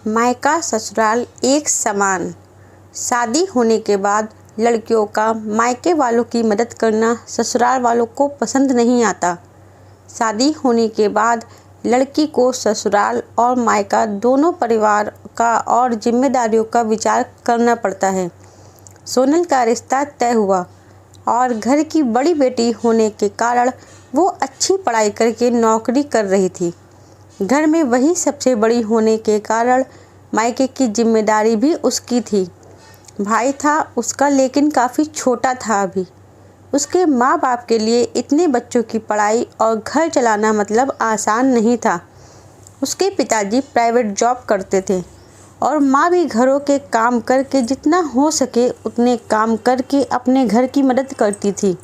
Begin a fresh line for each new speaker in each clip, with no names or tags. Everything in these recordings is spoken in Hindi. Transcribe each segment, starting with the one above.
मायका ससुराल एक समान। शादी होने के बाद लड़कियों का मायके वालों की मदद करना ससुराल वालों को पसंद नहीं आता। शादी होने के बाद लड़की को ससुराल और मायका दोनों परिवार का और जिम्मेदारियों का विचार करना पड़ता है। सोनल का रिश्ता तय हुआ और घर की बड़ी बेटी होने के कारण वो अच्छी पढ़ाई करके नौकरी कर रही थी। घर में वही सबसे बड़ी होने के कारण मायके की जिम्मेदारी भी उसकी थी। भाई था उसका, लेकिन काफ़ी छोटा था अभी। उसके माँ बाप के लिए इतने बच्चों की पढ़ाई और घर चलाना मतलब आसान नहीं था। उसके पिताजी प्राइवेट जॉब करते थे और माँ भी घरों के काम करके जितना हो सके उतने काम करके अपने घर की मदद करती थी।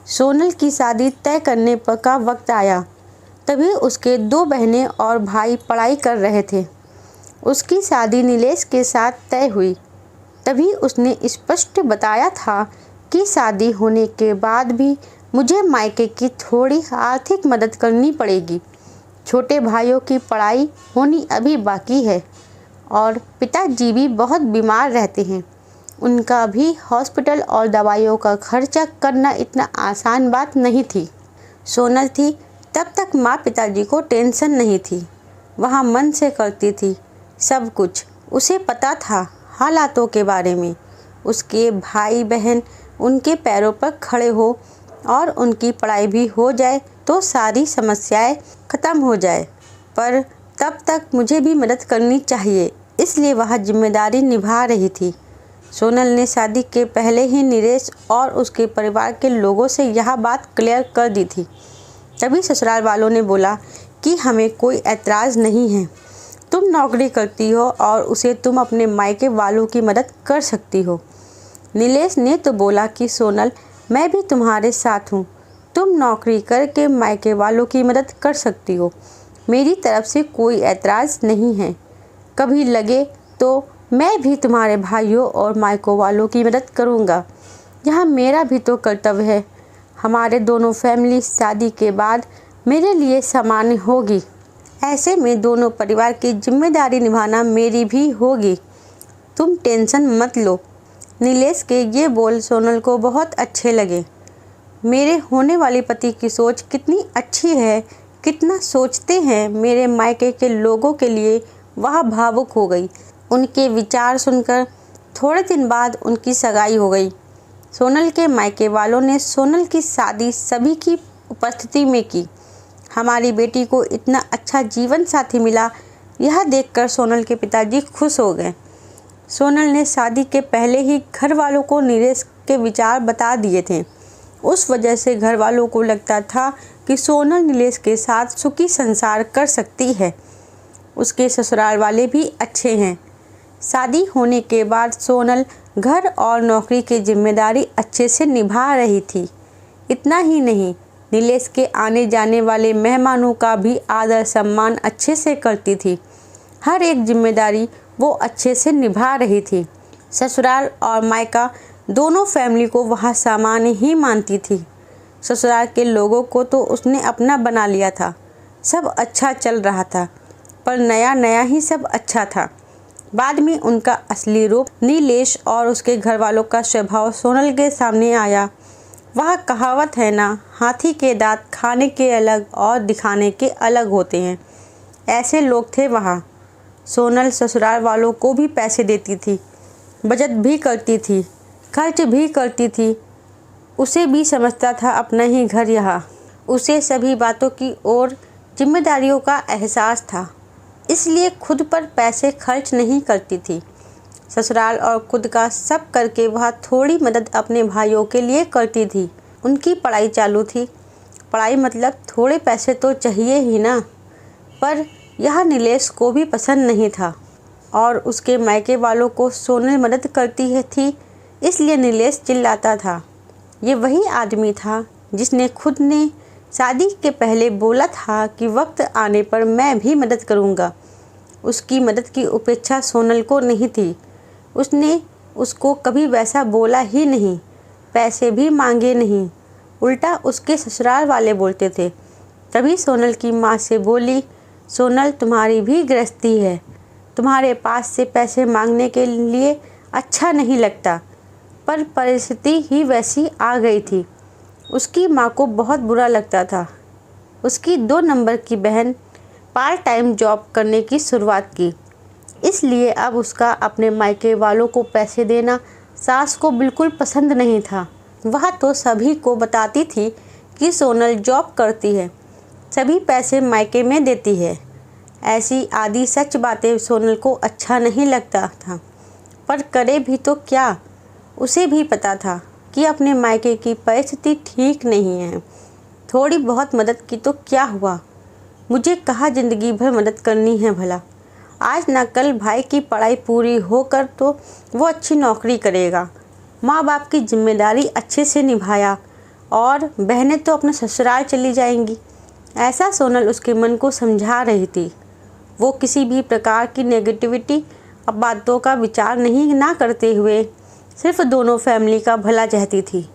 सोनल की शादी तय करने का वक्त आया, तभी उसके 2 बहनें और भाई पढ़ाई कर रहे थे। उसकी शादी नीलेश के साथ तय हुई। तभी उसने स्पष्ट बताया था कि शादी होने के बाद भी मुझे मायके की थोड़ी आर्थिक मदद करनी पड़ेगी। छोटे भाइयों की पढ़ाई होनी अभी बाकी है और पिताजी भी बहुत बीमार रहते हैं। उनका भी हॉस्पिटल और दवाइयों का खर्चा करना इतना आसान बात नहीं थी। सोनल थी तब तक माँ पिताजी को टेंशन नहीं थी। वहाँ मन से करती थी सब कुछ। उसे पता था हालातों के बारे में। उसके भाई बहन उनके पैरों पर खड़े हो और उनकी पढ़ाई भी हो जाए तो सारी समस्याएं ख़त्म हो जाए। पर तब तक मुझे भी मदद करनी चाहिए, इसलिए वह जिम्मेदारी निभा रही थी। सोनल ने शादी के पहले ही नीलेश और उसके परिवार के लोगों से यह बात क्लियर कर दी थी। तभी ससुराल वालों ने बोला कि हमें कोई ऐतराज़ नहीं है। तुम नौकरी करती हो और उसे तुम अपने मायके वालों की मदद कर सकती हो। नीलेश ने तो बोला कि सोनल, मैं भी तुम्हारे साथ हूँ। तुम नौकरी करके मायके वालों की मदद कर सकती हो। मेरी तरफ से कोई ऐतराज़ नहीं है। कभी लगे तो मैं भी तुम्हारे भाइयों और मायकों वालों की मदद करूँगा। यह मेरा भी तो कर्तव्य है। हमारे दोनों फैमिली शादी के बाद मेरे लिए सामान्य होगी। ऐसे में दोनों परिवार की जिम्मेदारी निभाना मेरी भी होगी। तुम टेंशन मत लो। नीलेश के ये बोल सोनल को बहुत अच्छे लगे। मेरे होने वाले पति की सोच कितनी अच्छी है, कितना सोचते हैं मेरे मायके के लोगों के लिए। वह भावुक हो गई। उनके विचार सुनकर थोड़े दिन बाद उनकी सगाई हो गई। सोनल के मायके वालों ने सोनल की शादी सभी की उपस्थिति में की। हमारी बेटी को इतना अच्छा जीवन साथी मिला, यह देखकर सोनल के पिताजी खुश हो गए। सोनल ने शादी के पहले ही घर वालों को नीलेश के विचार बता दिए थे। उस वजह से घर वालों को लगता था कि सोनल नीलेश के साथ सुखी संसार कर सकती है। उसके ससुराल वाले भी अच्छे हैं। शादी होने के बाद सोनल घर और नौकरी की जिम्मेदारी अच्छे से निभा रही थी। इतना ही नहीं, नीलेश के आने जाने वाले मेहमानों का भी आदर सम्मान अच्छे से करती थी। हर एक जिम्मेदारी वो अच्छे से निभा रही थी। ससुराल और मायका दोनों फैमिली को वह सामान्य ही मानती थी। ससुराल के लोगों को तो उसने अपना बना लिया था। सब अच्छा चल रहा था, पर नया नया ही सब अच्छा था। बाद में उनका असली रूप नीलेश और उसके घर वालों का स्वभाव सोनल के सामने आया। वह कहावत है ना, हाथी के दांत खाने के अलग और दिखाने के अलग होते हैं। ऐसे लोग थे वहाँ। सोनल ससुराल वालों को भी पैसे देती थी, बचत भी करती थी, खर्च भी करती थी। उसे भी समझता था अपना ही घर यहाँ। उसे सभी बातों की ओर जिम्मेदारियों का एहसास था, इसलिए खुद पर पैसे खर्च नहीं करती थी। ससुराल और खुद का सब करके वह थोड़ी मदद अपने भाइयों के लिए करती थी। उनकी पढ़ाई चालू थी। पढ़ाई मतलब थोड़े पैसे तो चाहिए ही ना। पर यह नीलेश को भी पसंद नहीं था और उसके मायके वालों को सोनल मदद करती थी, इसलिए नीलेश चिल्लाता था। ये वही आदमी था जिसने खुद ने शादी के पहले बोला था कि वक्त आने पर मैं भी मदद करूँगा। उसकी मदद की उपेक्षा सोनल को नहीं थी। उसने उसको कभी वैसा बोला ही नहीं, पैसे भी मांगे नहीं। उल्टा उसके ससुराल वाले बोलते थे। तभी सोनल की माँ से बोली, सोनल तुम्हारी भी गृहस्थी है, तुम्हारे पास से पैसे मांगने के लिए अच्छा नहीं लगता, पर परिस्थिति ही वैसी आ गई थी। उसकी माँ को बहुत बुरा लगता था। उसकी 2 नंबर की बहन पार्ट टाइम जॉब करने की शुरुआत की, इसलिए अब उसका अपने मायके वालों को पैसे देना सास को बिल्कुल पसंद नहीं था। वह तो सभी को बताती थी कि सोनल जॉब करती है, सभी पैसे मायके में देती है। ऐसी आदि सच बातें सोनल को अच्छा नहीं लगता था, पर करे भी तो क्या। उसे भी पता था कि अपने मायके की परिस्थिति ठीक नहीं है। थोड़ी बहुत मदद की तो क्या हुआ, मुझे कहाँ ज़िंदगी भर मदद करनी है भला। आज ना कल भाई की पढ़ाई पूरी होकर तो वो अच्छी नौकरी करेगा, माँ बाप की जिम्मेदारी अच्छे से निभाया और बहनें तो अपने ससुराल चली जाएंगी। ऐसा सोनल उसके मन को समझा रही थी। वो किसी भी प्रकार की नेगेटिविटी अब बातों का विचार ना करते हुए सिर्फ दोनों फैमिली का भला चाहती थी।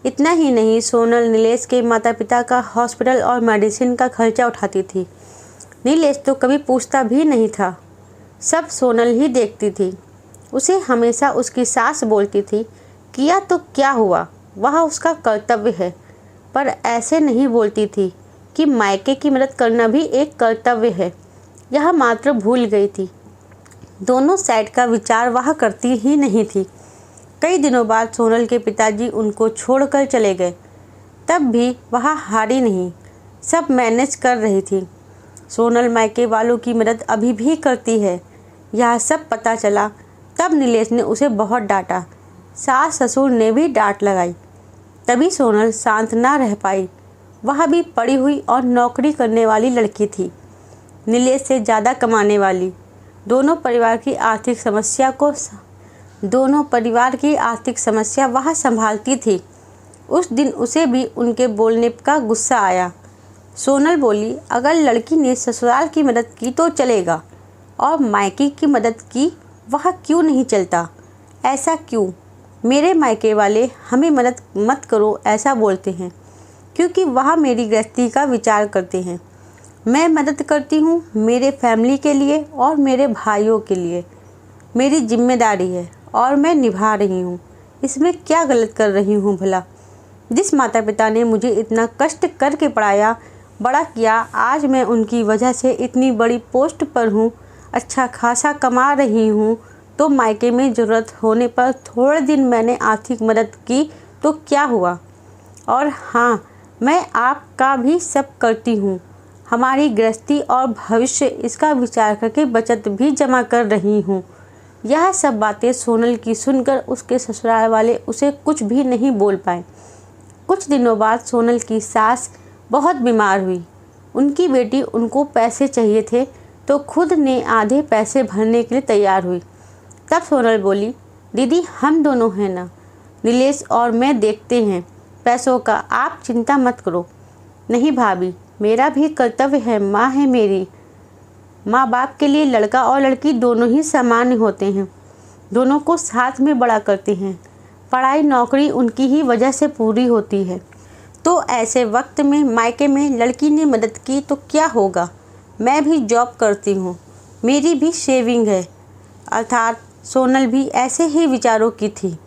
इतना ही नहीं, सोनल नीलेश के माता पिता का हॉस्पिटल और मेडिसिन का खर्चा उठाती थी। नीलेश तो कभी पूछता भी नहीं था, सब सोनल ही देखती थी। उसे हमेशा उसकी सास बोलती थी, किया तो क्या हुआ, वह उसका कर्तव्य है। पर ऐसे नहीं बोलती थी कि मायके की मदद करना भी एक कर्तव्य है। यह मात्र भूल गई थी। दोनों साइड का विचार वह करती ही नहीं थी। कई दिनों बाद सोनल के पिताजी उनको छोड़कर चले गए, तब भी वह हारी नहीं, सब मैनेज कर रही थी। सोनल मायके वालों की मदद अभी भी करती है। यह सब पता चला तब नीलेश ने उसे बहुत डांटा, सास ससुर ने भी डांट लगाई। तभी सोनल शांत ना रह पाई। वह भी पढ़ी हुई और नौकरी करने वाली लड़की थी, नीलेश से ज़्यादा कमाने वाली। दोनों परिवार की आर्थिक समस्या वह संभालती थी। उस दिन उसे भी उनके बोलने का गुस्सा आया। सोनल बोली, अगर लड़की ने ससुराल की मदद की तो चलेगा, और मायके की मदद की वह क्यों नहीं चलता? ऐसा क्यों? मेरे मायके वाले हमें मदद मत करो ऐसा बोलते हैं, क्योंकि वह मेरी गृहस्थी का विचार करते हैं। मैं मदद करती हूँ मेरे फैमिली के लिए और मेरे भाइयों के लिए। मेरी जिम्मेदारी है और मैं निभा रही हूँ। इसमें क्या गलत कर रही हूँ भला? जिस माता पिता ने मुझे इतना कष्ट करके पढ़ाया, बड़ा किया, आज मैं उनकी वजह से इतनी बड़ी पोस्ट पर हूँ, अच्छा खासा कमा रही हूँ, तो मायके में ज़रूरत होने पर थोड़े दिन मैंने आर्थिक मदद की तो क्या हुआ? और हाँ, मैं आपका भी सब करती हूँ। हमारी गृहस्थी और भविष्य इसका विचार करके बचत भी जमा कर रही हूँ। यह सब बातें सोनल की सुनकर उसके ससुराल वाले उसे कुछ भी नहीं बोल पाए। कुछ दिनों बाद सोनल की सास बहुत बीमार हुई। उनकी बेटी उनको पैसे चाहिए थे तो खुद ने आधे पैसे भरने के लिए तैयार हुई। तब सोनल बोली, दीदी हम दोनों हैं ना, नीलेश और मैं देखते हैं पैसों का, आप चिंता मत करो। नहीं भाभी, मेरा भी कर्तव्य है, माँ है मेरी। माँ बाप के लिए लड़का और लड़की दोनों ही समान होते हैं, दोनों को साथ में बड़ा करते हैं। पढ़ाई नौकरी उनकी ही वजह से पूरी होती है, तो ऐसे वक्त में मायके में लड़की ने मदद की तो क्या होगा? मैं भी जॉब करती हूँ, मेरी भी सेविंग है। अर्थात सोनल भी ऐसे ही विचारों की थी।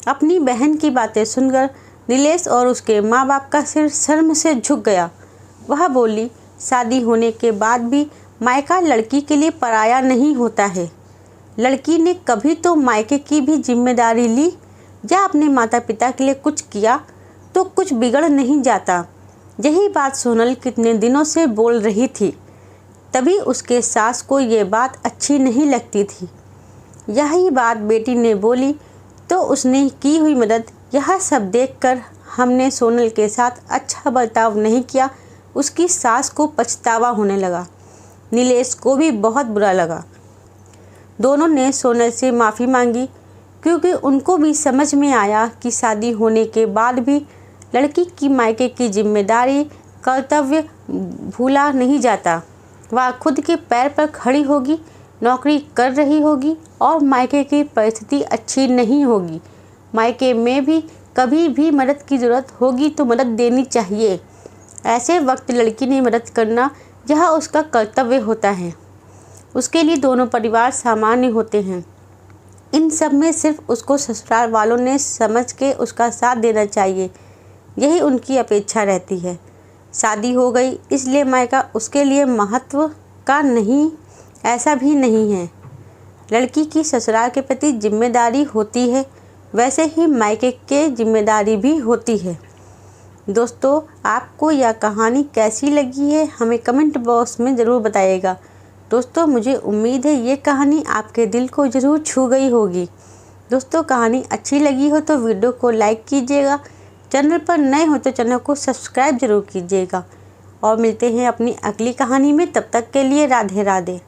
अपनी बहन की बातें सुनकर नीलेश और उसके माँ बाप का सिर शर्म से झुक गया। वह बोली, शादी होने के बाद भी मायका लड़की के लिए पराया नहीं होता है। लड़की ने कभी तो मायके की भी जिम्मेदारी ली या अपने माता पिता के लिए कुछ किया तो कुछ बिगड़ नहीं जाता। यही बात सोनल कितने दिनों से बोल रही थी, तभी उसके सास को ये बात अच्छी नहीं लगती थी। यही बात बेटी ने बोली तो उसने की हुई मदद, यह सब देखकर हमने सोनल के साथ अच्छा बर्ताव नहीं किया। उसकी सास को पछतावा होने लगा। नीलेश को भी बहुत बुरा लगा। दोनों ने सोनल से माफ़ी मांगी, क्योंकि उनको भी समझ में आया कि शादी होने के बाद भी लड़की की मायके की जिम्मेदारी कर्तव्य भूला नहीं जाता। वह खुद के पैर पर खड़ी होगी, नौकरी कर रही होगी और मायके की परिस्थिति अच्छी नहीं होगी। मायके में भी कभी भी मदद की ज़रूरत होगी तो मदद देनी चाहिए। ऐसे वक्त लड़की ने मदद करना, यह उसका कर्तव्य होता है। उसके लिए दोनों परिवार सामान्य होते हैं। इन सब में सिर्फ उसको ससुराल वालों ने समझ के उसका साथ देना चाहिए, यही उनकी अपेक्षा रहती है। शादी हो गई इसलिए मायका उसके लिए महत्व का नहीं, ऐसा भी नहीं है। लड़की की ससुराल के प्रति जिम्मेदारी होती है, वैसे ही मायके के जिम्मेदारी भी होती है। दोस्तों, आपको यह कहानी कैसी लगी है हमें कमेंट बॉक्स में ज़रूर बताइएगा। दोस्तों, मुझे उम्मीद है ये कहानी आपके दिल को ज़रूर छू गई होगी। दोस्तों, कहानी अच्छी लगी हो तो वीडियो को लाइक कीजिएगा, चैनल पर नए हो तो चैनल को सब्सक्राइब ज़रूर कीजिएगा और मिलते हैं अपनी अगली कहानी में। तब तक के लिए राधे राधे।